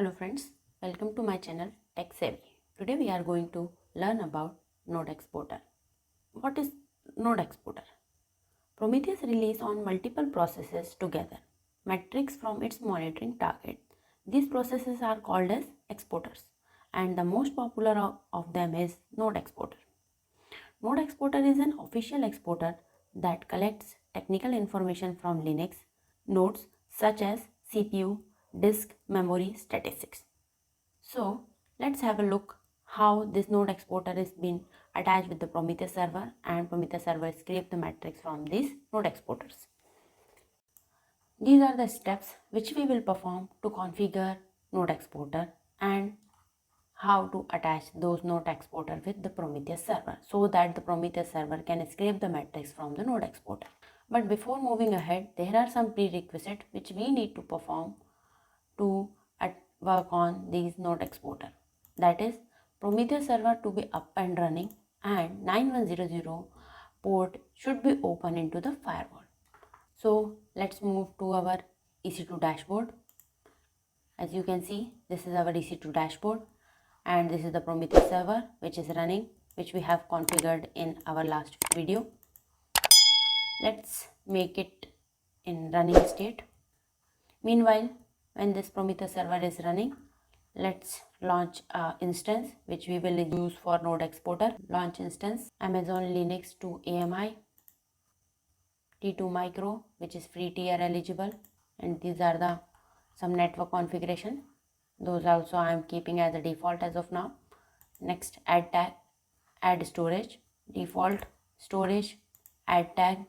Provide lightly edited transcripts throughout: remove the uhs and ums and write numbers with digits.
Hello friends, welcome to my channel Tech Savvy. Today we are going to learn about Node Exporter. What is Node Exporter? Prometheus releases on multiple processes together metrics from its monitoring target. These processes are called as exporters, and the most popular of them is Node Exporter. Node Exporter is an official exporter that collects technical information from Linux nodes such as CPU, disk, memory, statistics. So let's have a look how this node exporter is being attached with the Prometheus server, and Prometheus server scrape the metrics from these node exporters. These are the steps which we will perform to configure node exporter and how to attach those node exporter with the Prometheus server so that the Prometheus server can scrape the metrics from the node exporter. But before moving ahead, there are some prerequisites which we need to perform to work on these node exporter. That is, Prometheus server to be up and running and 9100 port should be open into the firewall. So let's move to our EC2 dashboard. As you can see, this is our EC2 dashboard and this is the Prometheus server which is running, which we have configured in our last video. Let's make it in running state. Meanwhile, when this Prometheus server is running, let's launch an instance which we will use for node exporter. Launch instance Amazon Linux 2 AMI T2 micro, which is free tier eligible, and these are the some network configuration. Those also I am keeping as a default as of now. Next, add tag, add storage, default storage, add tag.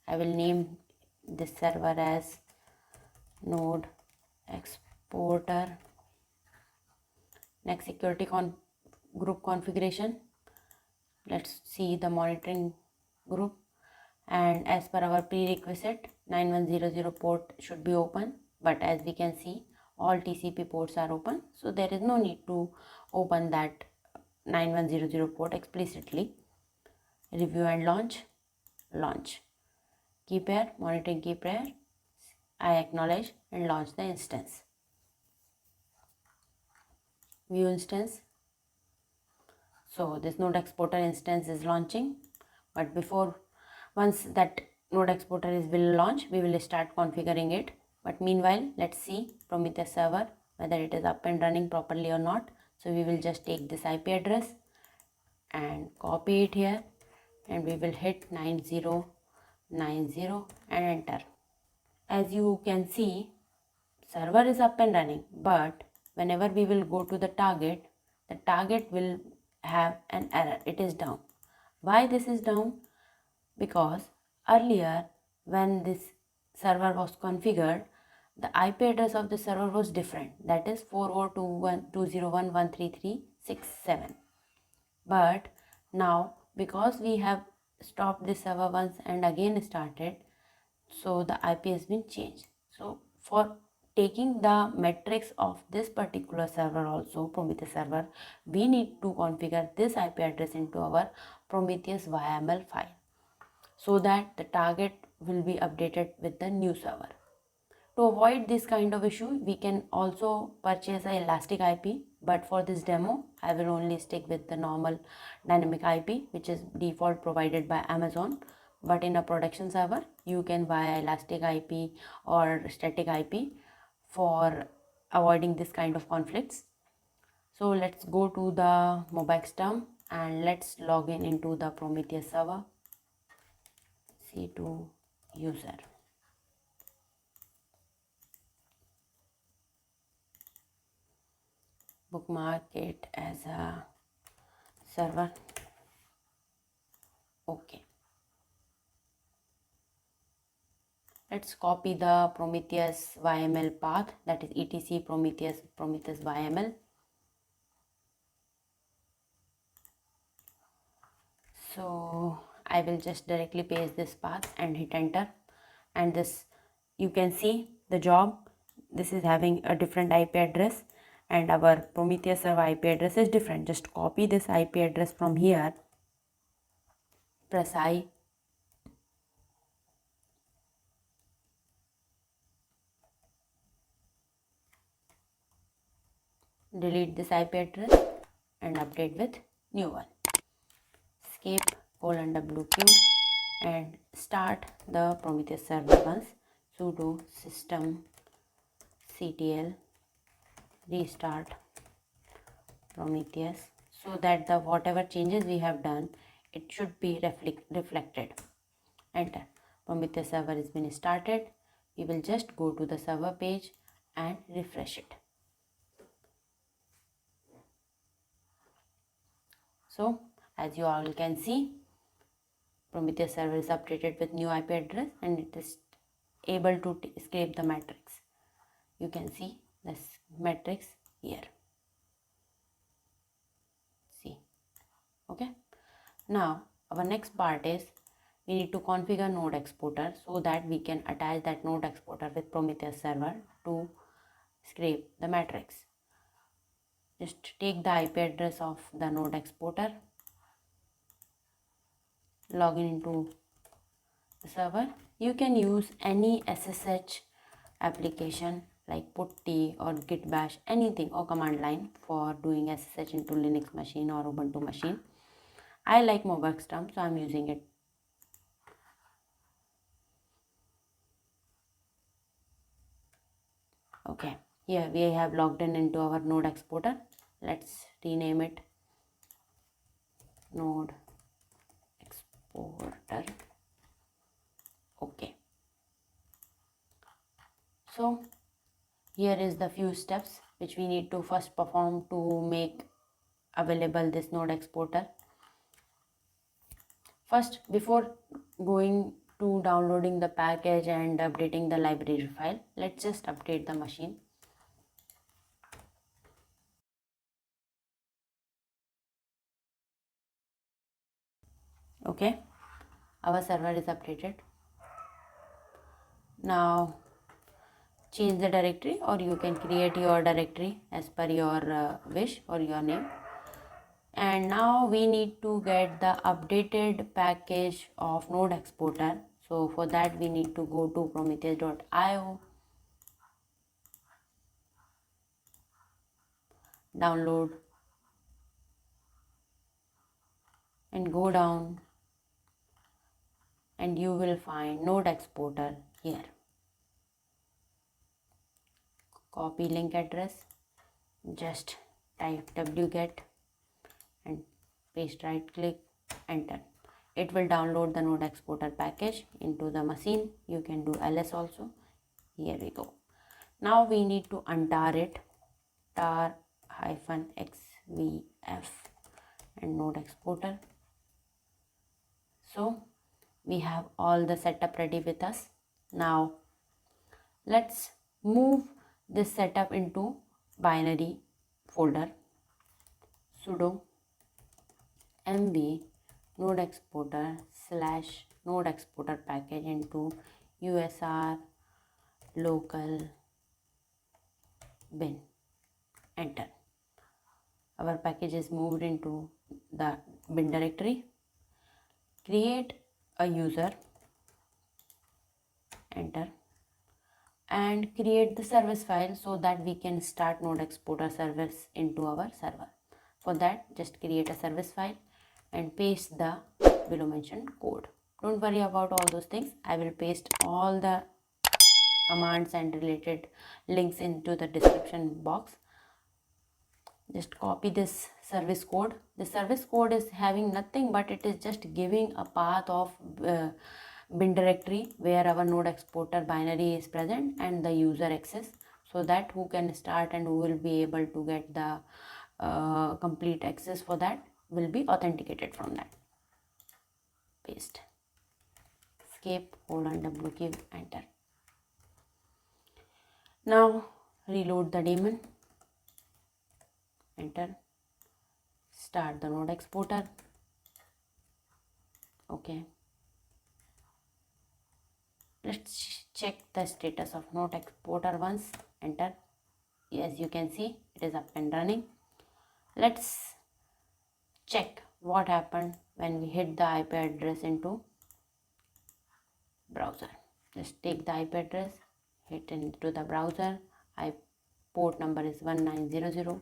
I will name this server as node exporter. Next, security group configuration. Let's see the monitoring group, and as per our prerequisite 9100 port should be open, but as we can see all TCP ports are open, so there is no need to open that 9100 port explicitly. Review and launch key pair, monitoring key pair, I acknowledge and launch the instance. View instance. So this node exporter instance is launching, but once that node exporter will launch, we will start configuring it. But meanwhile, let's see Prometheus server whether it is up and running properly or not. So we will just take this IP address and copy it here, and we will hit 9090 and enter. As you can see, server is up and running, but whenever we will go to the target will have an error. It is down. Why this is down? Because earlier when this server was configured, the IP address of the server was different, that is 4021.201.133.67. But now, because we have stopped this server once and again started, so the IP has been changed. So for taking the metrics of this particular server also, Prometheus server, we need to configure this IP address into our Prometheus YML file so that the target will be updated with the new server. To avoid this kind of issue, we can also purchase an elastic IP, but for this demo, I will only stick with the normal dynamic IP, which is default provided by Amazon. But in a production server, you can buy elastic IP or static IP for avoiding this kind of conflicts. So let's go to the MobiXterm and let's log in into the Prometheus server. C2 user. Bookmark it as a server. Okay. Let's copy the Prometheus YML path, that is etc Prometheus YML. So I will just directly paste this path and hit enter, and this you can see the job. This is having a different IP address and our Prometheus server IP address is different. Just copy this IP address from here, press I, delete this IP address and update with new one. Escape :wq and start the Prometheus server once. Sudo systemctl restart Prometheus, so that the whatever changes we have done, it should be reflected. Enter. Prometheus server has been started. We will just go to the server page and refresh it. So as you all can see, Prometheus server is updated with new IP address and it is able to scrape the matrix. You can see this matrix here. See. Okay. Now our next part is we need to configure Node Exporter so that we can attach that Node Exporter with Prometheus server to scrape the matrix. Just take the IP address of the Node Exporter, log in into the server. You can use any SSH application like putty or git bash, anything, or command line for doing SSH into Linux machine or Ubuntu machine. I like Mobaxterm, so I'm using it. Okay, here we have logged in into our Node Exporter. Let's rename it Node Exporter. Okay. So here is the few steps which we need to first perform to make available this Node Exporter. First, before going to downloading the package and updating the library file, let's just update the machine. Okay, our server is updated. Now change the directory, or you can create your directory as per your wish or your name. And now we need to get the updated package of Node Exporter. So for that we need to go to prometheus.io, download, and go down and you will find Node Exporter here. Copy link address, just type wget and paste, right click, enter. It will download the Node Exporter package into the machine. You can do ls also. Here we go. Now we need to untar it, tar-xvf and Node Exporter. So we have all the setup ready with us. Now let's move this setup into binary folder. Sudo mv node exporter / node exporter package into usr local bin, enter. Our package is moved into the bin directory. Create a user, enter, and create the service file so that we can start Node Exporter service into our server. For that, just create a service file and paste the below mentioned code. Don't worry about all those things. I will paste all the commands and related links into the description box. Just copy this service code. The service code is having nothing but it is just giving a path of bin directory where our Node Exporter binary is present and the user access, so that who can start and who will be able to get the complete access for that will be authenticated from that. Paste, escape, hold on W key, enter. Now reload the daemon, enter, start the Node Exporter. Okay, let's check the status of Node Exporter once, enter. As you can see, it is up and running. Let's check what happened when we hit the IP address into browser. Just take the IP address, hit into the browser. Port number is 1900.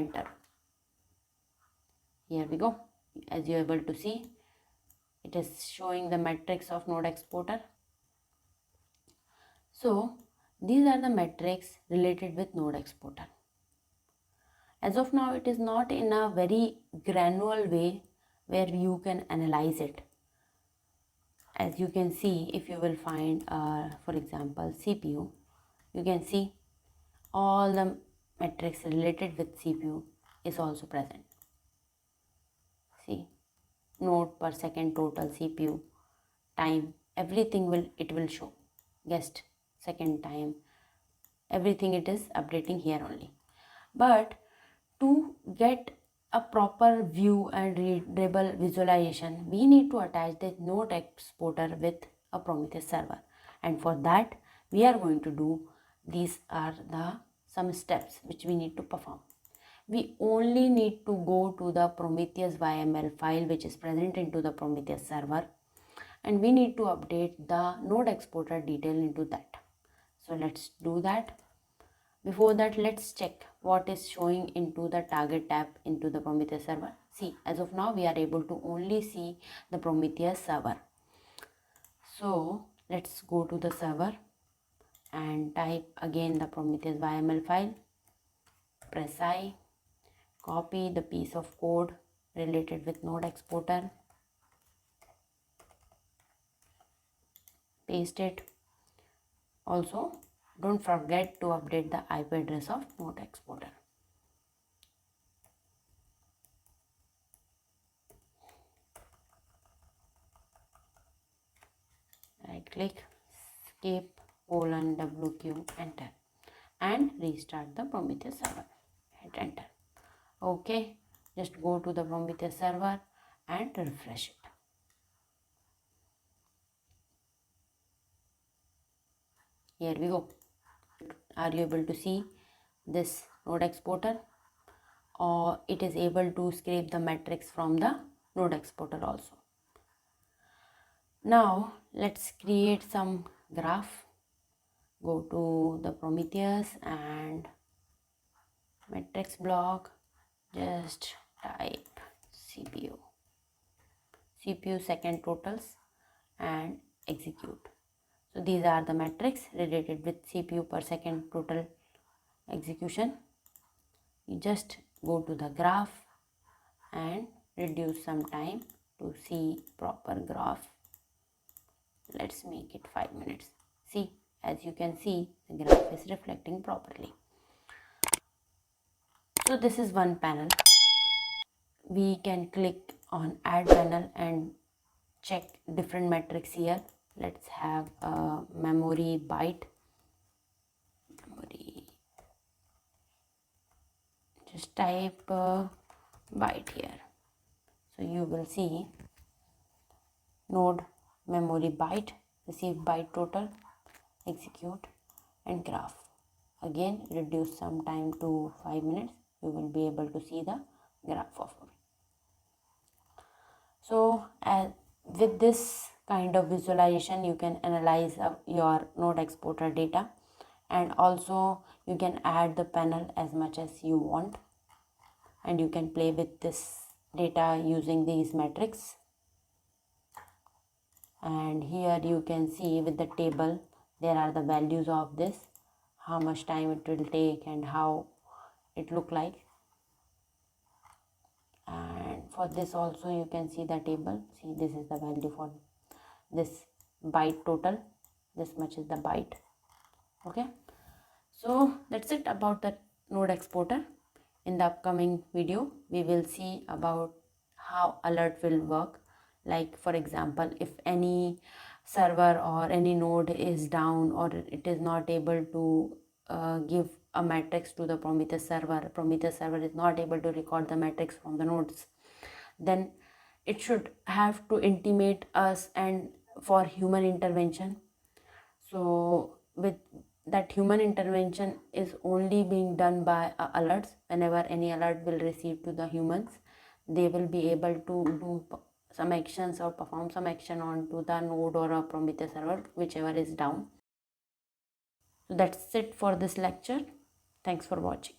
enter. Here we go. As you are able to see, it is showing the metrics of Node Exporter. So these are the metrics related with Node Exporter. As of now, it is not in a very granular way where you can analyze it. As you can see, if you will find, for example, CPU, you can see all the metrics related with CPU is also present. See, node per second total, CPU time, everything will show. Guest second time, everything it is updating here only. But to get a proper view and readable visualization, we need to attach the Node Exporter with a Prometheus server, and for that we are going to do, these are the some steps which we need to perform. We only need to go to the Prometheus YML file which is present into the Prometheus server, and we need to update the Node Exporter detail into that. So let's do that. Before that, let's check what is showing into the target tab into the Prometheus server. See, as of now, we are able to only see the Prometheus server. So let's go to the server and type again the Prometheus YML file. Press I, copy the piece of code related with Node Exporter, paste it. Also, don't forget to update the IP address of Node Exporter. Right click, escape, :WQ, enter, and restart the Prometheus server. Hit enter. Okay, just go to the Prometheus server and refresh it. Here we go. Are you able to see this Node Exporter, or it is able to scrape the metrics from the Node Exporter also? Now let's create some graph. Go to the Prometheus and metrics block, just type CPU second totals and execute. So these are the metrics related with CPU per second total execution. You just go to the graph and reduce some time to see proper graph. Let's make it 5 minutes. See, as you can see, the graph is reflecting properly. So this is one panel. We can click on add panel and check different metrics here. Let's have a memory byte. Just type byte here. So you will see node memory byte, receive byte total, execute, and graph. Again, reduce some time to 5 minutes. You will be able to see the graph of it. So with this kind of visualization, you can analyze your Node Exporter data, and also you can add the panel as much as you want, and you can play with this data using these metrics. And here you can see with the table, there are the values of this, how much time it will take and how it look like. And for this also you can see the table. See, this is the value for this byte total, this much is the byte. Okay, so that's it about the Node Exporter. In the upcoming video, we will see about how alert will work. Like for example, if any server or any node is down, or it is not able to give a matrix to the Prometheus server is not able to record the metrics from the nodes, then it should have to intimate us and for human intervention. So with that, human intervention is only being done by alerts. Whenever any alert will receive to the humans, they will be able to do some actions or perform some action onto the node or a Prometheus server, whichever is down. So that's it for this lecture. Thanks for watching.